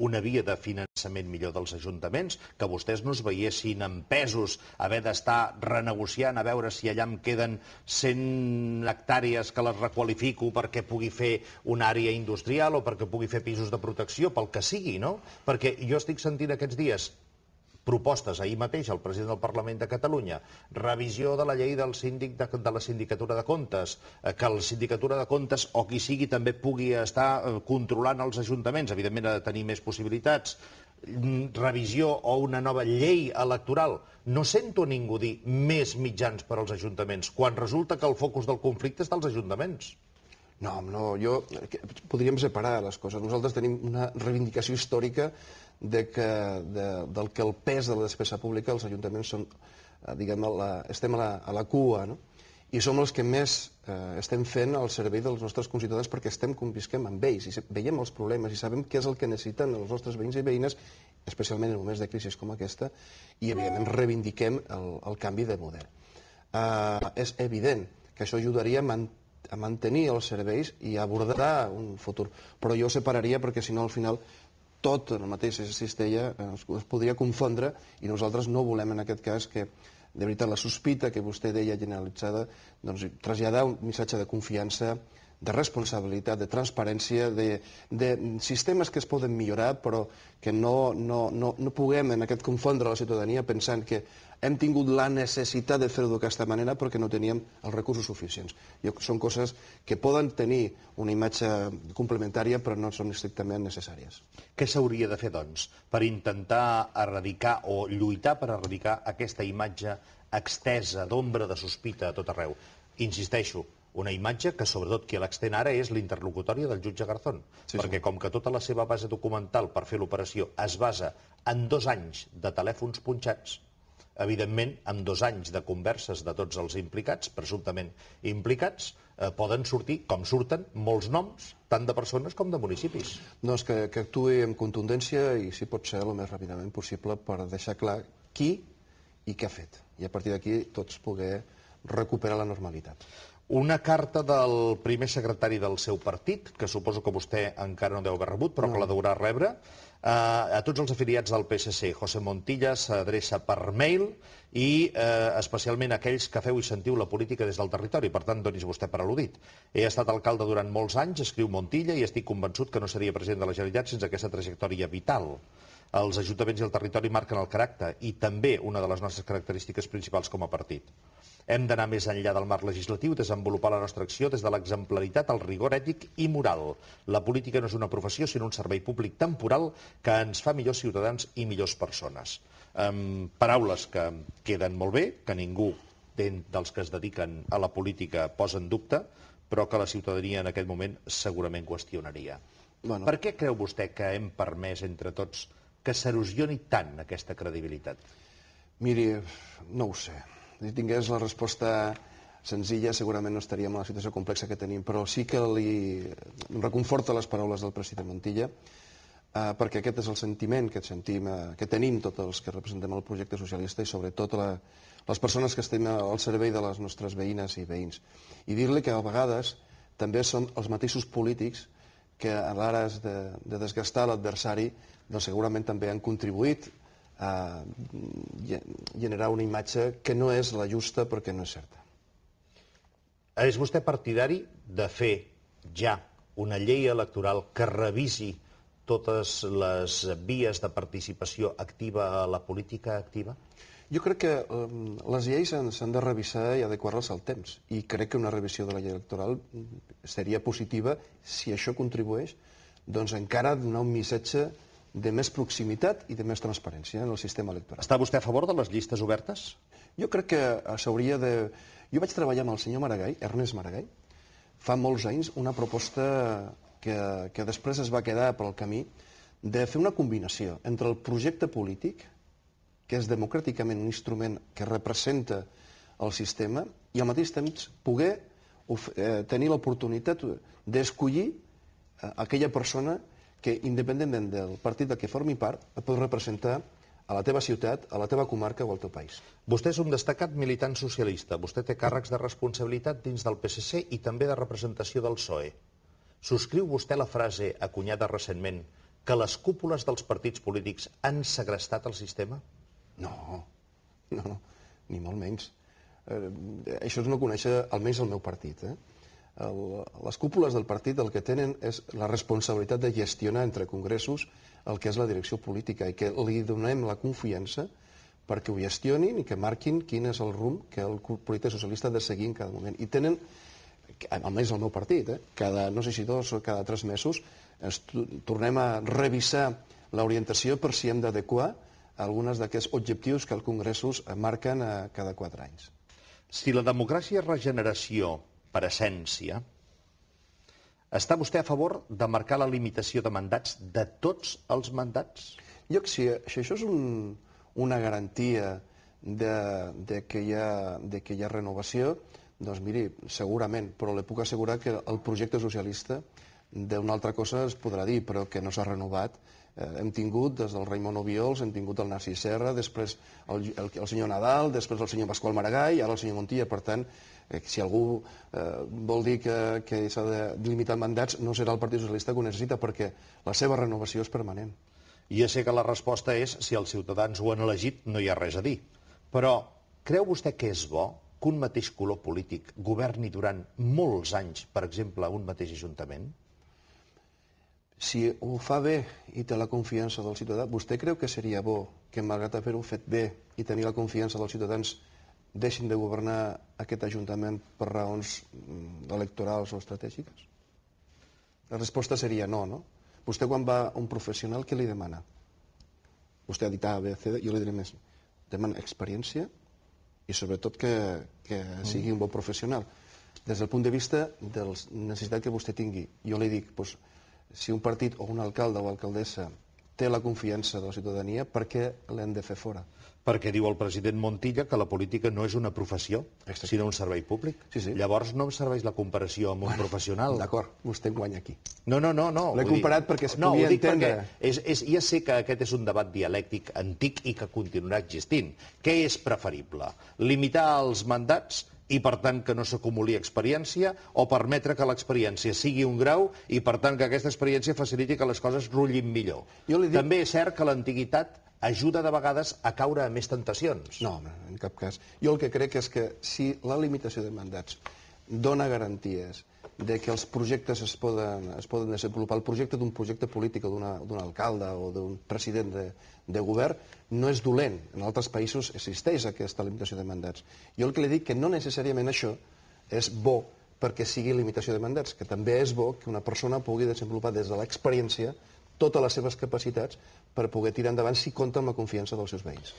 una via de finançament millor dels ajuntaments, que vostès no es veiessin empesos a haver d'estar renegociant a veure si allà em queden 100 hectàrees que les requalifico perquè pugui fer una àrea industrial o perquè pugui fer pisos de protecció, pel que sigui, no? Perquè jo estic sentint aquests dies propostes, ahir mateix el president del Parlament de Catalunya, revisió de la llei del síndic de la Sindicatura de Comptes, que la Sindicatura de Comptes o qui sigui també pugui estar controlant els ajuntaments, evidentment ha de tenir més possibilitats, revisió o una nova llei electoral. No sento a ningú dir més mitjans per als ajuntaments, quan resulta que el focus del conflicte està als ajuntaments. No, podríem separar les coses. Nosaltres tenim una reivindicació històrica del que el pes de la despesa pública els ajuntaments són, diguem, estem a la cua, no? I som els que més estem fent al servei dels nostres conciutadans perquè convisquem amb ells i veiem els problemes i sabem què és el que necessiten els nostres veïns i veïnes, especialment en moments de crisi com aquesta, i evidentment reivindiquem el canvi de model. És evident que això ajudaria a mantenir els serveis i a abordar un futur, però jo ho separaria perquè si no al final tot en la mateixa cistella es podria confondre i nosaltres no volem en aquest cas que, de veritat, la sospita que vostè deia generalitzada, doncs traslladar un missatge de confiança, de responsabilitat, de transparència, de sistemes que es poden millorar però que no puguem en aquest confondre la ciutadania pensant que hem tingut la necessitat de fer-ho d'aquesta manera perquè no teníem els recursos suficients. Són coses que poden tenir una imatge complementària però no són estrictament necessàries. Què s'hauria de fer, doncs, per intentar erradicar o lluitar per erradicar aquesta imatge extesa d'ombra de sospita a tot arreu? Insisteixo, una imatge que sobretot qui l'extén ara és l'interlocutòria del jutge Garzón, perquè com que tota la seva base documental per fer l'operació es basa en 2 anys de telèfons punxats, evidentment, amb 2 anys de converses de tots els implicats, presumptament implicats, poden sortir, com surten, molts noms, tant de persones com de municipis. No, és que actuï amb contundència i, si pot ser, el més ràpidament possible per deixar clar qui i què ha fet. I a partir d'aquí tots poder recuperar la normalitat. Una carta del primer secretari del seu partit, que suposo que vostè encara no deu haver rebut, però que la deurà rebre, a tots els afiliats del PSC. José Montilla s'adreça per mail i especialment a aquells que feu i sentiu la política des del territori, per tant, doni's vostè per al·ludit. He estat alcalde durant molts anys, escriu Montilla, i estic convençut que no seria president de la Generalitat sense aquesta trajectòria vital. Els ajuntaments i el territori marquen el caràcter i també una de les nostres característiques principals com a partit. Hem d'anar més enllà del marc legislatiu i desenvolupar la nostra acció des de l'exemplaritat al rigor ètic i moral. La política no és una professió, sinó un servei públic temporal que ens fa millors ciutadans i millors persones. Paraules que queden molt bé, que ningú dels que es dediquen a la política posa en dubte, però que la ciutadania en aquest moment segurament qüestionaria. Per què creu vostè que hem permès entre tots que s'erosioni tant aquesta credibilitat? Miri, no ho sé. Si tingués la resposta senzilla, segurament no estaríem en la situació complexa que tenim, però sí que li reconforta les paraules del president Montilla, perquè aquest és el sentiment que tenim tots els que representem el projecte socialista i sobretot les persones que estem al servei de les nostres veïnes i veïns. I dir-li que a vegades també som els mateixos polítics que a l'ares de desgastar l'adversari segurament també han contribuït a generar una imatge que no és la justa perquè no és certa. És vostè partidari de fer ja una llei electoral que revisi totes les vies de participació activa a la política activa? Jo crec que les lleis s'han de revisar i adequar-les al temps i crec que una revisió de la llei electoral seria positiva si això contribueix encara a donar un missatge de més proximitat i de més transparència en el sistema electoral. Està vostè a favor de les llistes obertes? Jo crec que s'hauria de... Jo vaig treballar amb el senyor Maragall, Ernest Maragall, fa molts anys, una proposta que després es va quedar pel camí de fer una combinació entre el projecte polític, que és democràticament un instrument que representa el sistema, i al mateix temps poder tenir l'oportunitat d'escollir aquella persona que, independentment del partit de què formi part, et pot representar a la teva ciutat, a la teva comarca o al teu país. Vostè és un destacat militant socialista. Vostè té càrrecs de responsabilitat dins del PSC i també de representació del PSOE. Subscriu vostè la frase acunyada recentment que les cúpules dels partits polítics han segrestat el sistema? No, no, ni molt menys. Això és no conèixer almenys el meu partit. Les cúpules del partit el que tenen és la responsabilitat de gestionar entre congressos el que és la direcció política i que li donem la confiança perquè ho gestionin i que marquin quin és el rumb que el projecte socialista ha de seguir en cada moment. I tenen, almenys el meu partit, cada, no sé si 2 o cada 3 mesos, tornem a revisar l'orientació per si hem d'adequar alguns d'aquests objectius que els congressos marquen cada 4 anys. Si la democràcia és regeneració per essència, està vostè a favor de marcar la limitació de mandats de tots els mandats? Si això és una garantia de que hi ha renovació, doncs miri, segurament, però li puc assegurar que el projecte socialista d'una altra cosa es podrà dir, però que no s'ha renovat. Hem tingut des del Raimon Obiols, hem tingut el Narcís Serra, després el senyor Nadal, després el senyor Pasqual Maragall, ara el senyor Montilla. Per tant, si algú vol dir que s'ha de limitar mandats, no serà el Partit Socialista que ho necessita, perquè la seva renovació és permanent. Ja sé que la resposta és si els ciutadans ho han elegit no hi ha res a dir. Però creu vostè que és bo que un mateix color polític governi durant molts anys, per exemple, un mateix ajuntament? Si ho fa bé i té la confiança del ciutadà, vostè creu que seria bo que, malgrat haver-ho fet bé i tenir la confiança dels ciutadans, deixin de governar aquest ajuntament per raons electorals o estratègiques? La resposta seria no, no? Vostè quan va a un professional, què li demana? Vostè ha dit A, B, C, jo li diré més. Demana experiència i sobretot que sigui un bon professional. Des del punt de vista de la necessitat que vostè tingui, jo li dic, si un partit o un alcalde o alcaldessa té la confiança de la ciutadania, per què l'hem de fer fora? Perquè diu el president Montilla que la política no és una professió, sinó un servei públic. Llavors no em serveix la comparació amb un professional. D'acord, vostè guanya aquí. No. L'he comparat perquè es pugui entendre. Ja sé que aquest és un debat dialèctic antic i que continuarà existint. Què és preferible? Limitar els mandats i, per tant, que no s'acumuli experiència, o permetre que l'experiència sigui un grau i, per tant, que aquesta experiència faciliti que les coses rutllin millor? També és cert que l'antiguitat ajuda de vegades a caure a més tentacions. No, en cap cas. Jo el que crec és que si la limitació de mandats dona garanties de que els projectes es poden desenvolupar, el projecte d'un projecte polític o d'un alcalde o d'un president de govern no és dolent. En altres països existeix aquesta limitació de mandats. Jo el que li dic que no necessàriament això és bo perquè sigui limitació de mandats, que també és bo que una persona pugui desenvolupar des de l'experiència totes les seves capacitats per poder tirar endavant si compta amb la confiança dels seus veïns.